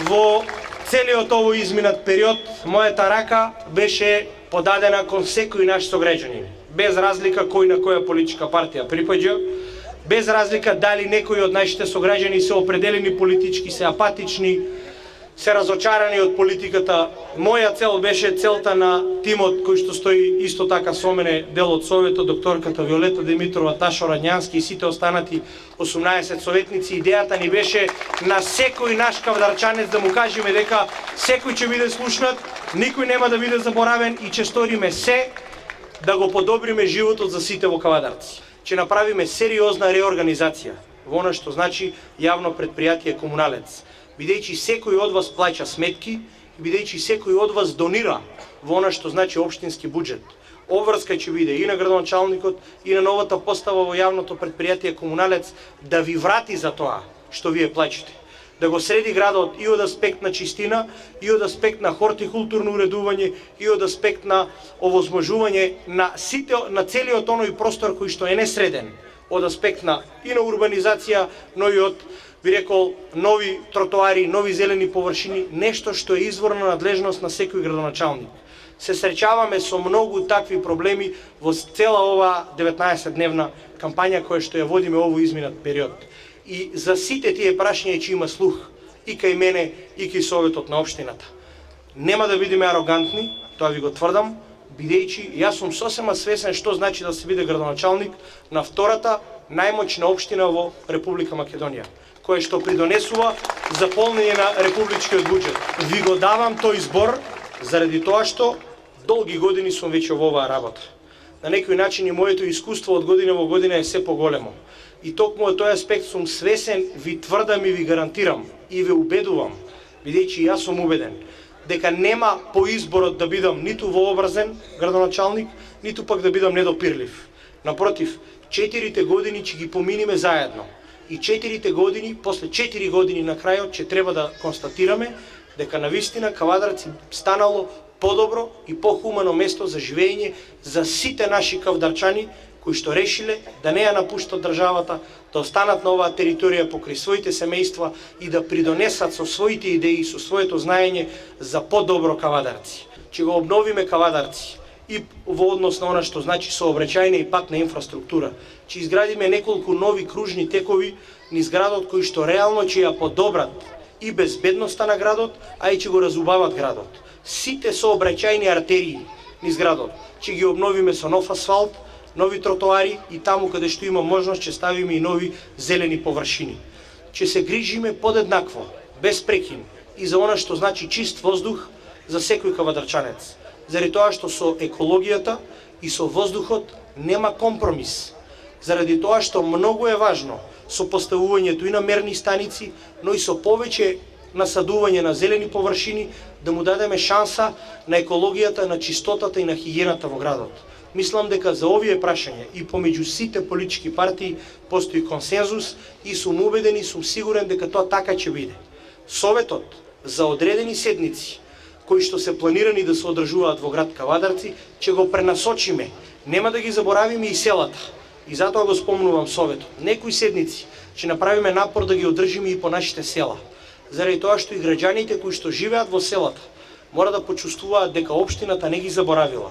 Во целиот овој изминат период, мојата рака беше подадена кон секој наш сограѓанин, без разлика кој на која политичка партија припаѓа, без разлика дали некои од нашите сограѓани се определени политички, се апатични, се разочарани од политиката. Моја цел беше целта на тимот кој што стои исто така со мене, дел од Советот, докторката Виолета Димитрова, Ташо Радњански и сите останати 18 советници. Идејата ни беше на секој наш кавдарчанец да му кажеме дека секој ќе биде слушнат, никој нема да биде заборавен и ќе сториме се да го подобриме животот за сите во Кавадарци. Ќе направиме сериозна реорганизација во она што значи јавно предпријатие Комуналец. Бидејќи секој од вас плаќа сметки, бидејќи секој од вас донира во она што значи општински буџет. Обврска ќе биде и на градоначалникот и на новата постава во јавното предпријатие Комуналец да ви врати за тоа што вие плаќате. Да го среди градот и од аспект на чистина, и од аспект на хортикултурно уредување, и од аспект на овозможување на целиот оној простор кој што е несреден, од аспект на и на урбанизација, но и од, би рекол, нови тротоари, нови зелени површини, нешто што е изворна надлежност на секој градоначалник. Се среќаваме со многу такви проблеми во цела ова 19-дневна кампања која што ја водиме овој изминат период. И за сите тие прашања ќе има слух и кај мене и кај Советот на општината. Нема да бидеме арогантни, тоа ви го тврдам, бидејќи јас сум сосема свесен што значи да се биде градоначалник на втората најмоćна општина во Република Македонија, која што придонесува за полнење на републичкиот буџет. Ви го давам тој избор заради тоа што долги години сум веќе во оваа работа. На некој начин и моето искуство од година во година е се поголемо. И токму од тој аспект сум свесен, ви тврдам и ви гарантирам и ве убедувам, бидејќи јас сум убеден дека нема по изборот да бидам ниту вообразен градоначалник, ниту пак да бидам недопирлив. Напротив, 4 години ќе ги поминиме заедно. И 4 години, после 4 години на крајот ќе треба да констатираме дека навистина Кавадарци станало подобро и похумано место за живење за сите наши кавдарчани кои што решиле да не ја напуштат државата, да останат на оваа територија покрај своите семејства и да придонесат со своите идеи, со своето знаење за подобро Кавадарци. Ќе го обновиме Кавадарци и во однос на она што значи сообраќајна и патна инфраструктура. Ќе изградиме неколку нови кружни текови низ градот кои што реално ќе ја подобрат и безбедноста на градот, а и ќе го разубават градот. Сите сообраќајни артерии низ градот ќе ги обновиме со нов асфалт, нови тротоари и таму каде што има можност ќе ставиме и нови зелени површини. Ќе се грижиме подеднакво, без прекин и за она што значи чист воздух за секој кавадарчанец. Заради тоа што со екологијата и со воздухот нема компромис. Заради тоа што многу е важно со поставувањето и на мерни станици, но и со повеќе насадување на зелени површини да му дадеме шанса на екологијата, на чистотата и на хигиената во градот. Мислам дека за овие прашања и помеѓу сите политички партии постои консензус и сум убеден и сум сигурен дека тоа така ќе биде. Советот за одредени седници кои што се планирани да се одржуваат во град Кавадарци ќе го пренасочиме. Нема да ги заборавиме и селата. И затоа го спомнувам Советот. Некои седници ќе направиме напор да ги одржиме и по нашите села. Заради тоа што и граѓаните кои што живеат во селата мора да почувствуваат дека општината не ги заборавила.